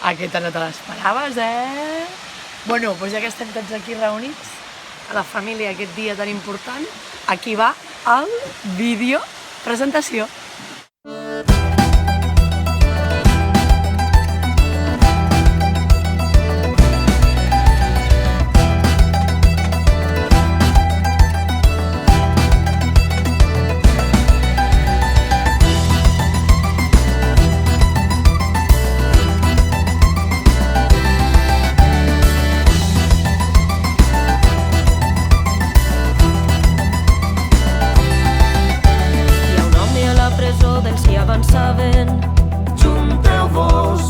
Aquesta no te l'esperaves, eh? Bueno, doncs ja que estem tots aquí reunits, a la família aquest dia tan important, aquí va el vídeo presentació. Avançaven, junteu-vos,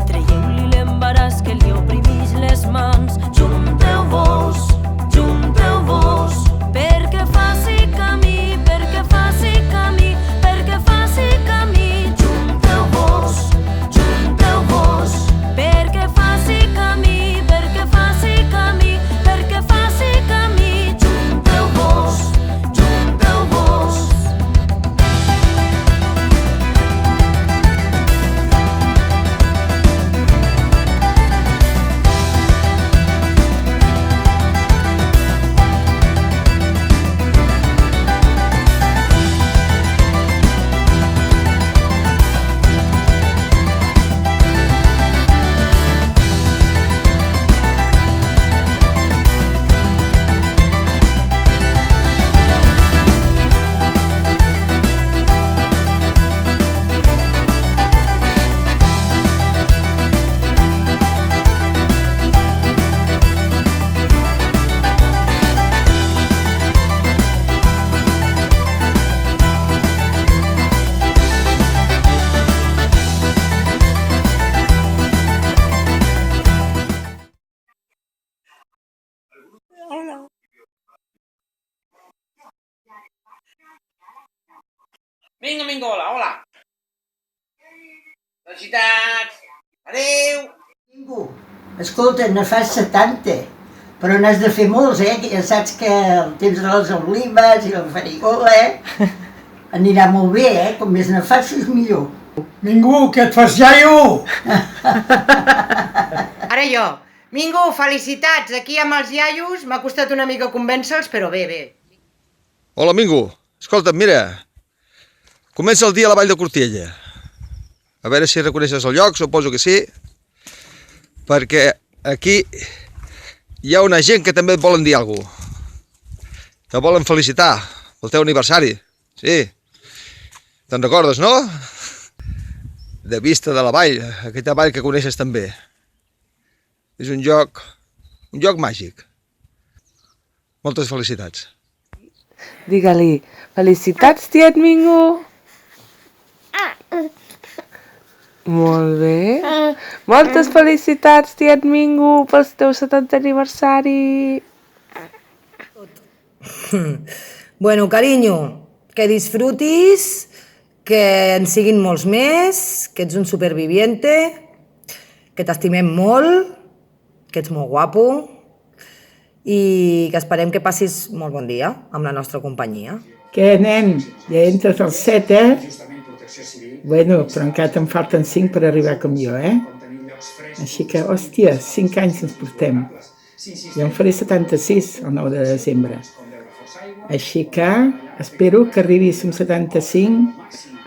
traieu-li l'embaràs que li oprimís les mans, junteu-vos, perquè faci camí, perquè faci camí, perquè faci camí, junteu-vos, perquè faci camí, perquè faci camí, perquè faci camí, junteu-vos. Vinga, hola. Felicitats. Adéu. Ningú. Escolta, ne fas 70, però n'has de fer molts, que ja saps que el temps de les olives i el farigó, anirà molt bé, com més ne facis millor. Ningú, que et fas iaio! Ara jo. Mingo, felicitats, aquí amb els iaios m'ha costat una mica convèncer-los, però bé. Hola, Mingo. Escolta'm, mira, comença el dia a la Vall de Cortiella. A veure si reconeixes el lloc, suposo que sí, perquè aquí hi ha una gent que també et volen dir alguna cosa. Te volen felicitar pel teu aniversari, sí. Te'n recordes, no? De vista de la vall, aquesta vall que coneixes també. És un lloc màgic. Moltes felicitats. Digue-li, felicitats, tiet Mingo. Molt bé. Moltes felicitats, tiet Mingo, pel teu 70è aniversari. Bueno, carinyo, que disfrutis, que en siguin molts més, que ets un superviviente, que t'estimem molt, que ets molt guapo i que esperem que passis molt bon dia amb la nostra companyia. Què, nen? Ja entres al 7, Bueno, però encara te'n falten 5 per arribar com jo, Així que, hòstia, 5 anys ens portem. Jo em faré 76 el 9 de desembre. Així que espero que arribis amb 75,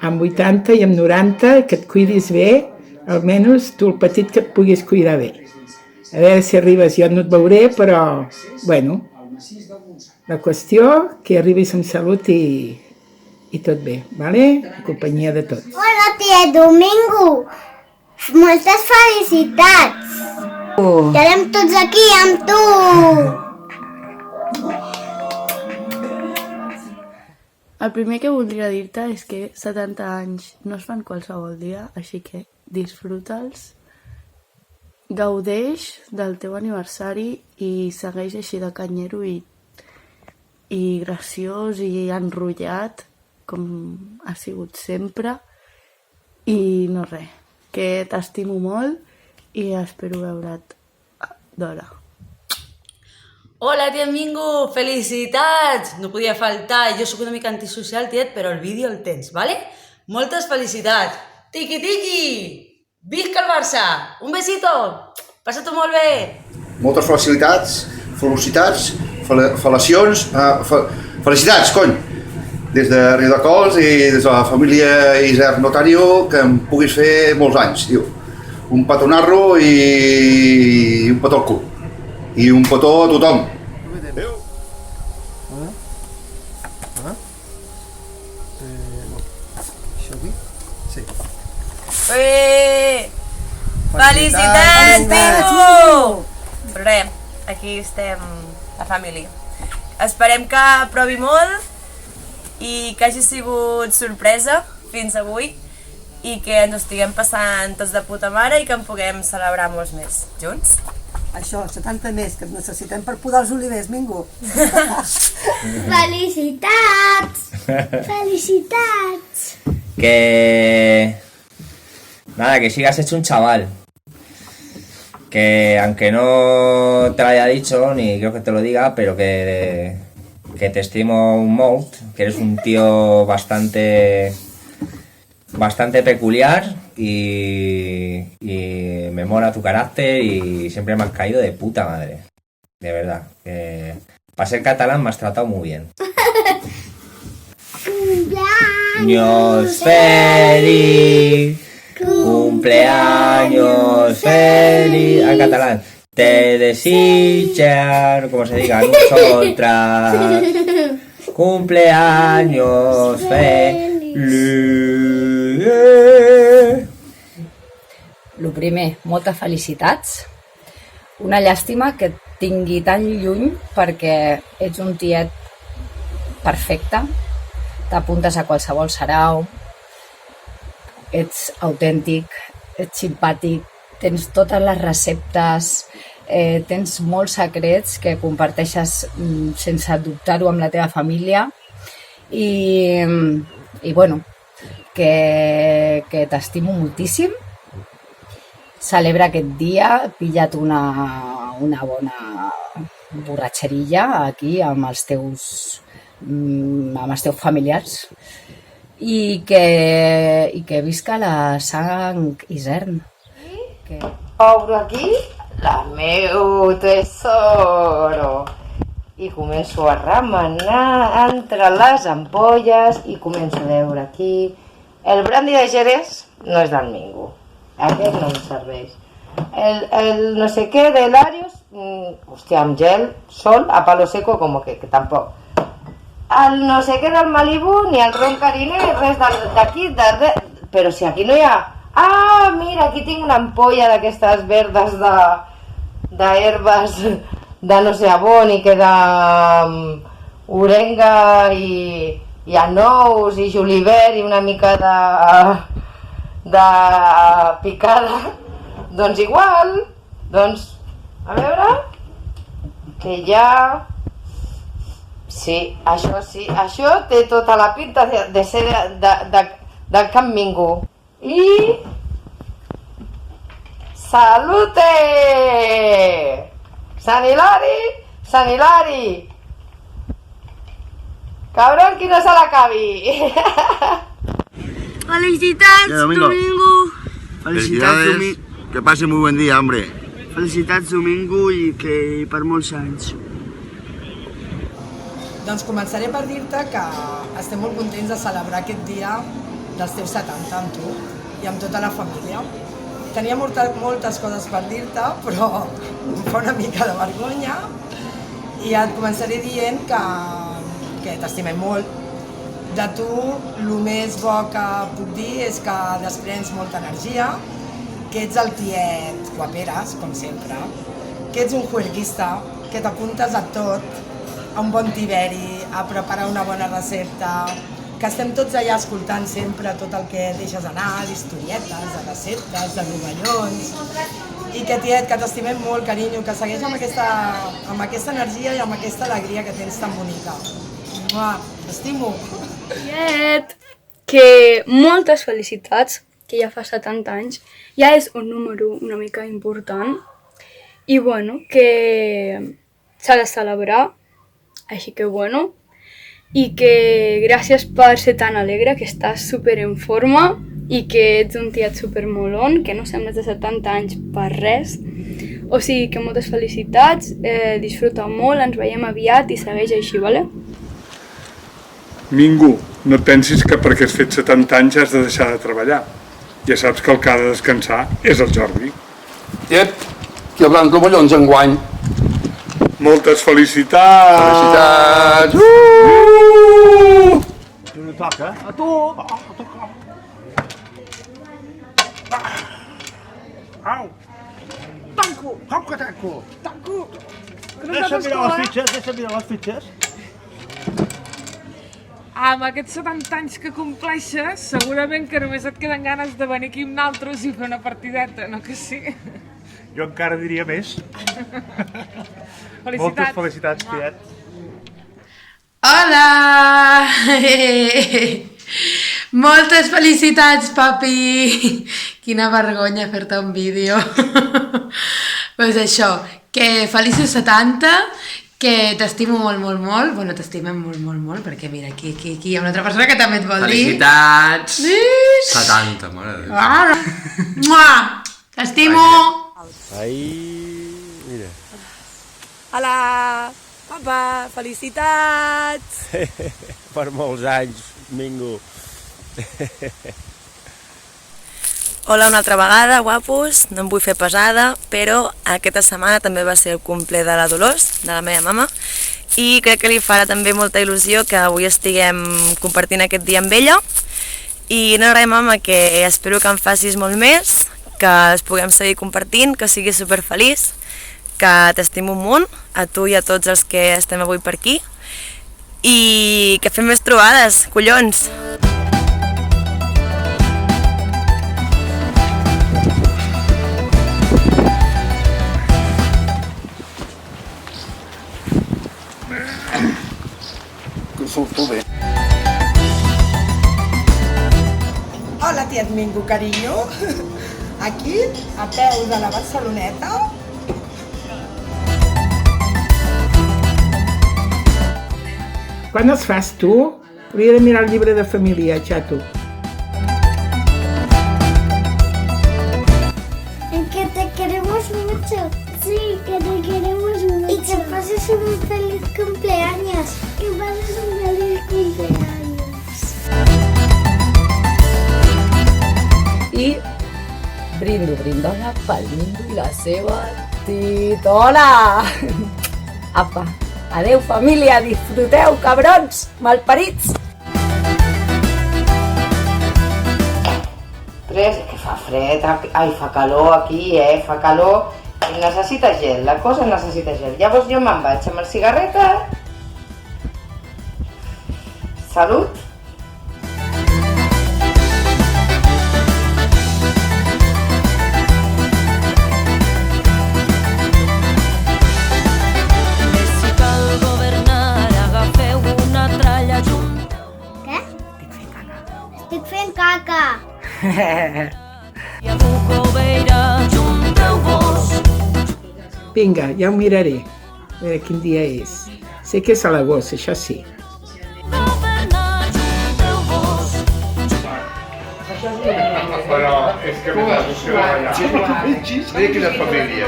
amb 80 i amb 90, que et cuidis bé, almenys tu el petit que et puguis cuidar bé. A veure si arribes, jo no et veuré, però, bueno, la qüestió que arribis amb salut i tot bé, vale? En companyia de tots. Hola, tia Domingo! Moltes felicitats! Estarem tots aquí amb tu! El primer que voldria dir-te és que 70 anys no es fan qualsevol dia, així que disfruta'ls, gaudeix del teu aniversari i segueix així de canyero i graciós i enrotllat com ha sigut sempre i no res, que t'estimo molt i espero veure't d'hora. Hola, tiet Mingo, felicitats! No podia faltar, jo sóc una mica antisocial, tiet, però el vídeo el tens, vale? Moltes felicitats! Tiqui-tiqui! Visca el Barça! Un besito! Passa-t'ho molt bé! Moltes felicitats, felicitats, cony! Des de Riudecols i des de la família Isern Notario, que em puguis fer molts anys, tio. Un petonarro i un petó al cul. I un petó a tothom. Adéu. Això avui? Sí. Felicitats, Mingo! Però res, aquí estem, la família. Esperem que aprovi molt i que hagi sigut sorpresa fins avui i que ens ho estiguem passant tots de puta mare i que en puguem celebrar molts més. Junts? Això, 70 més, que et necessitem per podar els olivers, Mingo. Felicitats! Felicitats! Nada, que sigas hecho un chaval. Que aunque no te lo haya dicho, ni creo que te lo diga, pero que te estimo un molt, que eres un tío bastante peculiar y me mola tu carácter y siempre me has caído de puta madre. De verdad. Para ser catalán me has tratado muy bien. Cumpleaños feliz, cumpleaños feliz. En catalán. Te desitjan, como se diga, nosotras. Cumpleaños feliz. Lo primer, moltes felicitats. Una llàstima que et tingui tan lluny perquè ets un tiet perfecte, t'apuntes a qualsevol sarau, ets autèntic, ets simpàtic, tens totes les receptes, tens molts secrets que comparteixes sense dubtar-ho amb la teva família i bueno, que t'estimo moltíssim. Celebra aquest dia, pilla't una bona borratxerilla aquí amb els teus familiars i que visca la sang Isern. Obro aquí la meu tesoro i començo a remenar entre les ampolles i començo a veure aquí. El brandy de Jerez no és del Mingo. Aquest no em serveix. El no sé què de Larios, hòstia, amb gel, sol, a palo seco, com que tampoc. El no sé què del Malibu, ni el ron Carine, res d'aquí, però si aquí no hi ha... Ah, mira, aquí tinc una ampolla d'aquestes verdes d'herbes de no sé on i que d'orenga i anous i julivert i una mica de picada, doncs igual, doncs, a veure, que ja... Sí, això té tota la pinta de ser del Camp Mingo. I... Salute! Sant Hilari! Cabrón, qui no se l'acabi! Felicitats, Domingo! Felicidades, que pase muy buen día, hombre. Felicitats, Domingo, i que per molts anys. Doncs començaré per dir-te que estem molt contents de celebrar aquest dia dels teus 70 amb tu i amb tota la família. Tenia moltes coses per dir-te, però em fa una mica de vergonya i et començaré dient que t'estimem molt. De tu, el més bo que puc dir és que desprens molta energia, que ets el tiet guaperes, com sempre, que ets un juerguista, que t'apuntes a tot, a un bon tiberi, a preparar una bona recepta, que estem tots allà escoltant sempre tot el que deixes anar, d'historietes, de receptes, de rovellons, i que tiet, que t'estimem molt, carinyo, que segueix amb aquesta energia i amb aquesta alegria que tens tan bonica. T'estimo! Tiet, que moltes felicitats, que ja fa 70 anys, ja és un número una mica important, i bueno, que s'ha de celebrar, així que bueno, i que gràcies per ser tan alegre, que estàs super en forma i que ets un tiet supermolon, que no sembles de 70 anys per res. O sigui que moltes felicitats, disfruta molt, ens veiem aviat i segueix així, vale? Mingo, no et pensis que perquè has fet 70 anys has de deixar de treballar. Ja saps que el que ha de descansar és el Jordi. Tiet, que hi haurà rovellons enguany. Moltes felicitats! Felicitats! Tu no toca? A tu! Au! Tanco! Com que tanco? Tanco! Deixa'm mirar les fitxes, Amb aquests 70 anys que compleixes, segurament que només et queden ganes de venir aquí amb naltros i fer una partideta, no que sí? Jo encara diria més. Felicitats. Moltes felicitats, tiet. Hola! Moltes felicitats, papi! Quina vergonya fer-te un vídeo. Pues això, que feliços 70, que t'estimo molt, molt, molt. Bueno, t'estimem molt, molt, molt, perquè mira, aquí hi ha una altra persona que també et vol dir. Felicitats! 70, mare de Déu. Mua! T'estimo! Ai, mira. Hola, papa, felicitats! Per molts anys, Mingo. Hola una altra vegada, guapos, no em vull fer pesada, però aquesta setmana també va ser el cumple de la Dolors, de la meva mama, i crec que li farà també molta il·lusió que avui estiguem compartint aquest dia amb ella. I no res, mama, que espero que em facis molt més, que es puguem seguir compartint, que siguis superfeliç, que t'estimo un munt, a tu i a tots els que estem avui per aquí, i que fem més trobades, collons! Que surto bé. Hola, tiet Mingo, carinyo. Aquí, a peu de la Barceloneta. Quan els fas tu? Hauria de mirar el llibre de família, xato. Que te queremos mucho. Sí, que te queremos mucho. Y que pases un feliz cumpleaños. Que pases un feliz cumpleaños. I brindola pel Mingo i la seva titona. Apa, adeu família, disfruteu, cabrons, malparits. Que fa fred, ai, fa calor aquí, fa calor. I necessita gel, la cosa necessita gel. Llavors jo me'n vaig amb el cigarreta. Salut. Si cal governar, agafeu una tralla junta. Què? Estic fent caca. I a Bucoveira junteu-vos. Vinga, ja ho miraré. A veure quin dia és. Sé que és a l'agost, això sí. Però és que m'he d'opció de ballar. Mira quina família,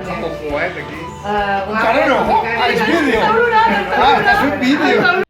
amb el fuet aquí. Encara no, és vídeo. Ah, estàs fent vídeo.